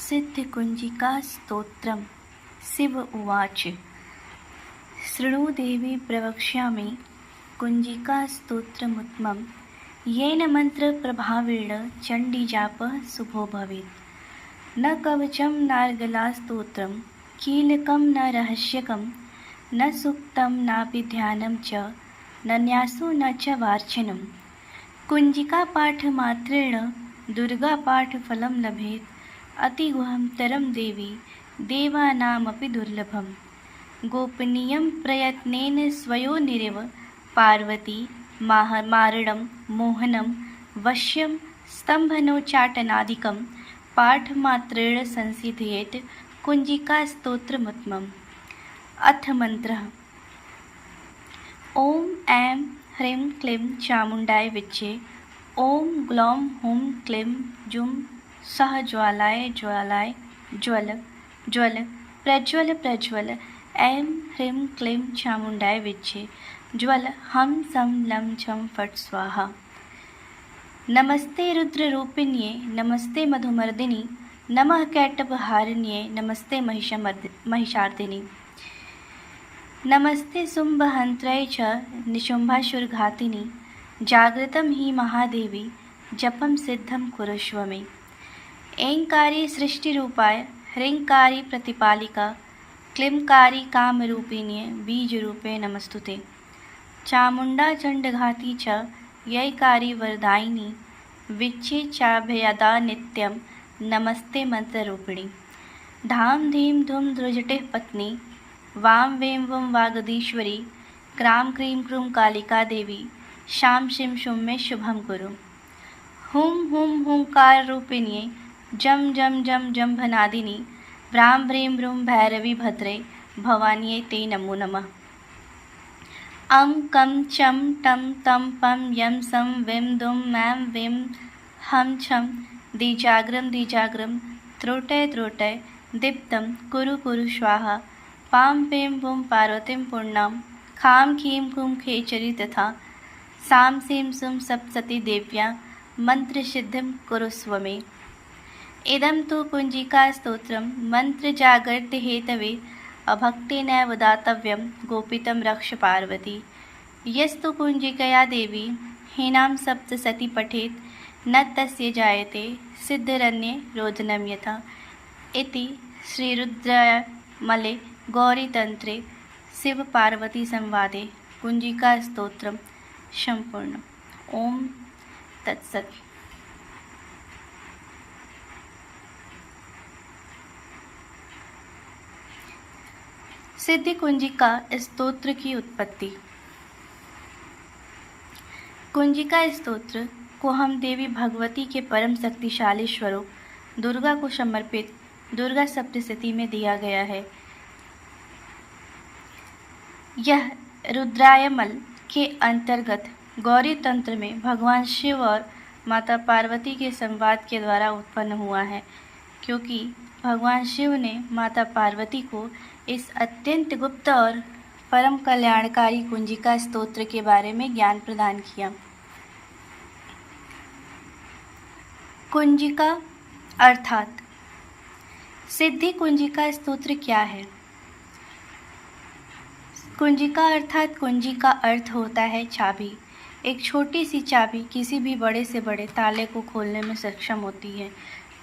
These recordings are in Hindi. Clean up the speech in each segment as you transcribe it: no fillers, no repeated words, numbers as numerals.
सिद्धिकुञ्जिका स्तोत्रम्। शिव उवाच। शृणु देवी प्रवक्ष्यामि कुञ्जिका स्तोत्रमुत्तमं। येन मन्त्रप्रभावेण चण्डीजापः शुभो भवेत्। न कवचं नार्गलास्तोत्रं, कीलकं न रहस्यकं, न सूक्तं नापि ध्यानं च, न न्यासो न च वार्चनम्। कुञ्जिकापाठमात्रेण दुर्गापाठफलं लभेत्। अतिगुहंतरं देवी देवानामपि दुर्लभम्। गोपनीयं प्रयत्नेन स्वयोनिरेव पार्वती मारणं मोहनं वश्यं स्तम्भनोच्चाटनादिकं पाठमात्रेण संसिद्धयेत् कुञ्जिकास्तोत्रमुत्तमम्। अथ मन्त्रः। ॐ ऐं ह्रीं क्लीं चामुण्डाय विच्चे। ॐ ग्लौं हुं क्लीं जुं सः ज्वालाय ज्वालाय ज्वल ज्वल प्रज्वल प्रज्वल। ऐं ह्रीं क्लीं चामुण्डाय विच्चे। ज्वल हं सं लं छं फट् स्वाहा। नमस्ते रुद्ररूपिण्ये नमस्ते मधुमर्दिनि नमः कैटभहारिण्ये नमस्ते महिषार्दिनि। नमस्ते शुम्भहन्त्र्यै च निशुम्भासुरघातिनि। जागृतं हि महादेवी जपं सिद्धं कुरुष्व मे। ऐंकारी सृष्टिरूपाय ह्रींकारी प्रतिपालिका क्लींकारी कामरूपिण्ये बीजरूपे नमस्तुते। चामुण्डा चण्डघाती च यैकारी वरदायिनी विच्चे चाभयदा नित्यं नमस्ते मंत्ररूपिणी। धाम धीम धूम ध्रुजटिः पत्नी वां वें वं वागदीश्वरी। क्रां क्रीं क्रूं कालिका देवी शां शीं शुं मे शुभं कुरु। हुं हुं हुंकाररूपिण्ये जं जं जं जम्भनादिनी। भ्रां भ्रीं भ्रूं भैरवी भद्रे भवान्यै ते नमो नमः। अं कं चं टं तं पं यं सं विं दुं मैं विं हं छं दिजाग्रं दिजाग्रं त्रोटय त्रोटय दीप्तं कुरु कुरु स्वाहा। पां पीं पुं पार्वतीं पूर्णां खां खीं खूं खेचरी तथा। सां सीं सुं सप्तसती देव्या मन्त्रसिद्धिं कुरुस्व मे। इदं तु कुञ्जिकास्तोत्रं मन्त्रजागृतिहेतवे अभक्तेनैव दातव्यं गोपितं रक्ष पार्वती। यस्तु कुञ्जिकया देवी हीनां सप्तसती पठेत् न तस्य जायते सिद्धिरन्ये रोदनं यथा। इति श्रीरुद्रमले गौरीतन्त्रे शिवपार्वतीसंवादे कुञ्जिकास्तोत्रं सम्पूर्णम्। ॐ तत्सत्। सिद्धि कुंजिका स्तोत्र की उत्पत्ति। कुंजिका स्तोत्र को हम देवी भगवती के परम शक्तिशाली स्वरूप दुर्गा को समर्पित दुर्गा सप्तशती में दिया गया है। यह रुद्रायमल के अंतर्गत गौरी तंत्र में भगवान शिव और माता पार्वती के संवाद के द्वारा उत्पन्न हुआ है, क्योंकि भगवान शिव ने माता पार्वती को इस अत्यंत गुप्त और परम कल्याणकारी कुंजिका स्तोत्र के बारे में ज्ञान प्रदान किया। कुंजिका अर्थात सिद्धि कुंजिका स्तोत्र क्या है? कुंजिका अर्थात कुंजी का अर्थ होता है चाबी। एक छोटी सी चाबी किसी भी बड़े से बड़े ताले को खोलने में सक्षम होती है।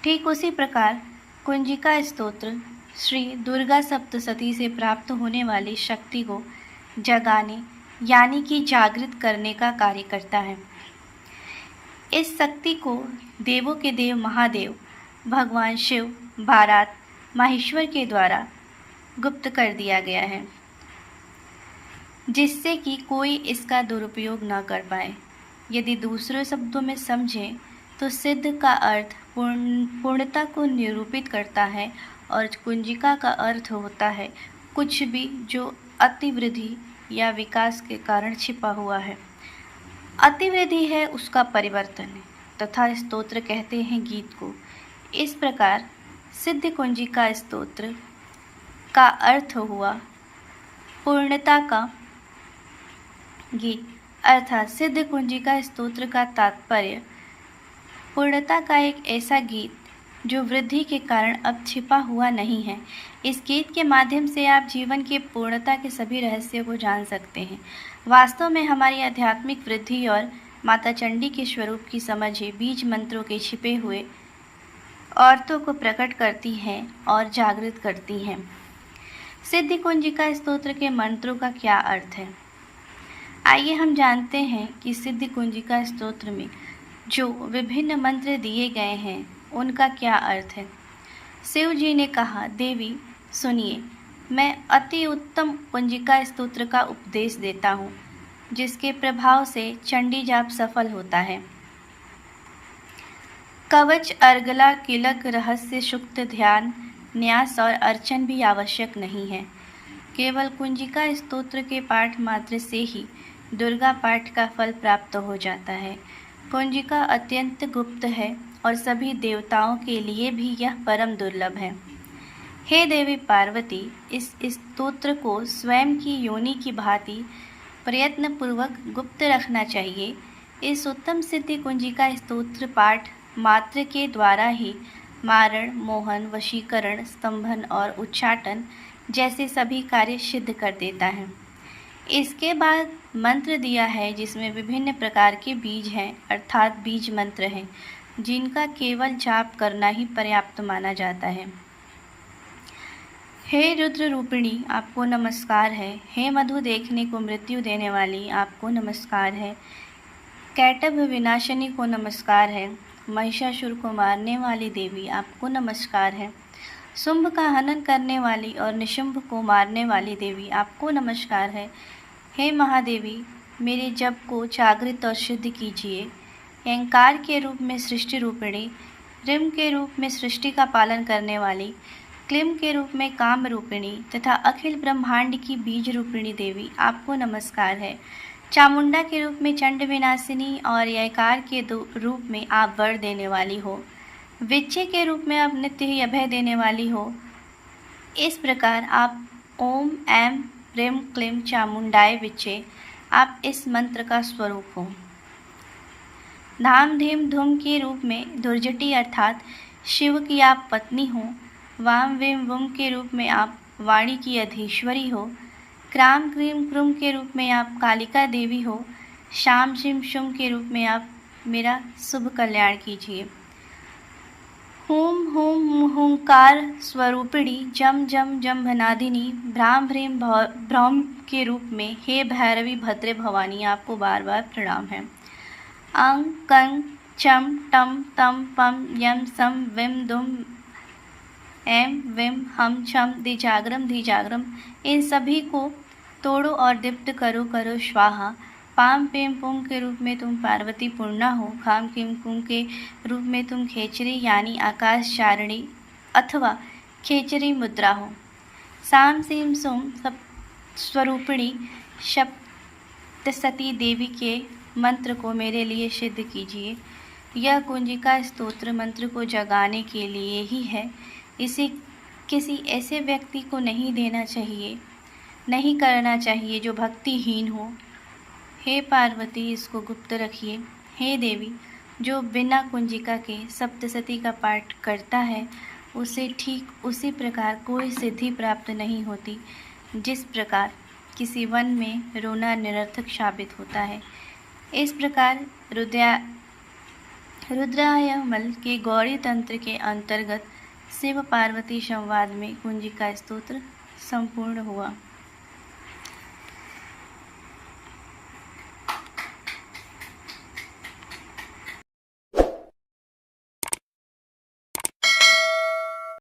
ठीक उसी प्रकार कुंजिका स्तोत्र श्री दुर्गा सप्तशती से प्राप्त होने वाली शक्ति को जगाने यानी कि जागृत करने का कार्य करता है। इस शक्ति को देवों के देव महादेव भगवान शिव बारात माहेश्वर के द्वारा गुप्त कर दिया गया है, जिससे कि कोई इसका दुरुपयोग न कर पाए। यदि दूसरे शब्दों में समझें तो सिद्ध का अर्थ पूर्णता को निरूपित करता है और कुंजिका का अर्थ होता है कुछ भी जो अतिवृद्धि या विकास के कारण छिपा हुआ है। अतिवृद्धि है उसका परिवर्तन तथा स्तोत्र कहते हैं गीत को। इस प्रकार सिद्ध कुंजिका स्तोत्र का अर्थ हुआ पूर्णता का गीत, अर्थात सिद्ध कुंजिका स्तोत्र का तात्पर्य पूर्णता का एक ऐसा गीत जो वृद्धि के कारण अब छिपा हुआ नहीं है। इस गीत के माध्यम से आप जीवन की पूर्णता के सभी रहस्यों को जान सकते हैं। वास्तव में हमारी आध्यात्मिक वृद्धि और माता चंडी के स्वरूप की समझ ही बीज मंत्रों के छिपे हुए औरतों को प्रकट करती हैं और जागृत करती हैं। सिद्धि कुंजिका स्तोत्र के मंत्रों का क्या अर्थ है? आइए हम जानते हैं कि सिद्धि कुंजिका स्तोत्र में जो विभिन्न मंत्र दिए गए हैं उनका क्या अर्थ है। शिव जी ने कहा, देवी सुनिए, मैं अति उत्तम कुंजिका स्तोत्र का उपदेश देता हूँ, जिसके प्रभाव से चंडी जाप सफल होता है। कवच, अर्गला, किलक, रहस्य, शुक्त, ध्यान, न्यास और अर्चन भी आवश्यक नहीं है। केवल कुंजिका स्तोत्र के पाठ मात्र से ही दुर्गा पाठ का फल प्राप्त हो जाता है। कुंजिका अत्यंत गुप्त है और सभी देवताओं के लिए भी यह परम दुर्लभ है। हे देवी पार्वती, इस स्तोत्र को स्वयं की योनि की भांति प्रयत्नपूर्वक गुप्त रखना चाहिए। इस उत्तम सिद्धि कुंजिका स्तोत्र पाठ मात्र के द्वारा ही मारण, मोहन, वशीकरण, स्तंभन और उच्चाटन जैसे सभी कार्य सिद्ध कर देता है। इसके बाद मंत्र दिया है जिसमें विभिन्न प्रकार के बीज हैं, अर्थात बीज मंत्र हैं, जिनका केवल जाप करना ही पर्याप्त माना जाता है। हे रुद्र रूपिणी, आपको नमस्कार है। हे मधु देखने को मृत्यु देने वाली, आपको नमस्कार है। कैटभ विनाशिनी को नमस्कार है। महिषासुर को मारने वाली देवी, आपको नमस्कार है। शुंभ का हनन करने वाली और निशुंभ को मारने वाली देवी, आपको नमस्कार है। हे महादेवी, मेरे जप को जागृत और शुद्ध कीजिए। अहंकार के रूप में सृष्टि रूपिणी, रिम के रूप में सृष्टि का पालन करने वाली, क्लीम के रूप में काम रूपिणी तथा अखिल ब्रह्मांड की बीज रूपिणी देवी, आपको नमस्कार है। चामुंडा के रूप में चंड विनाशिनी और यकार के रूप में आप वर देने वाली हो। विच्चे के रूप में आप नित्य ही अभय देने वाली हो। इस प्रकार आप ओम ऐम प्रेम क्लीम चामुंडाय विच्चे, आप इस मंत्र का स्वरूप हो। धाम धीम धूम के रूप में दुर्जटी अर्थात शिव की आप पत्नी हो। वाम वेम वुम के रूप में आप वाणी की अधीश्वरी हो। क्राम क्रीम क्रुम के रूप में आप कालिका देवी हो। शाम शिम शुम के रूप में आप मेरा शुभ कल्याण कीजिए। हुम हुम हुंकार स्वरूपिणी जम जम जम्भनादिनी भ्राम भ्रीम भ्रम के रूप में हे भैरवी भद्रे भवानी, आपको बार बार प्रणाम है। अंग कंग चम टम तम पम यम सम विम दुम एम विम हम छम धिजाग्रम, इन सभी को तोड़ो और दीप्त करो करो स्वाहा। पाम पेम पुम के रूप में तुम पार्वती पूर्णा हो। खाम किम कुम के रूप में तुम खेचरी यानी आकाश चारिणी अथवा खेचरी मुद्रा हो। साम सीम सुम सब स्वरूपिणी सप्तसती देवी के मंत्र को मेरे लिए सिद्ध कीजिए। यह कुंजिका स्तोत्र मंत्र को जगाने के लिए ही है। इसे किसी ऐसे व्यक्ति को नहीं देना चाहिए, नहीं करना चाहिए जो भक्तिहीन हो। हे पार्वती, इसको गुप्त रखिए। हे देवी, जो बिना कुंजिका के सप्तसती का पाठ करता है उसे ठीक उसी प्रकार कोई सिद्धि प्राप्त नहीं होती जिस प्रकार किसी वन में रोना निरर्थक साबित होता है। इस प्रकार रुद्रायमल के गौरी तंत्र के अंतर्गत शिव पार्वती संवाद में कुंजिका स्तोत्र संपूर्ण हुआ।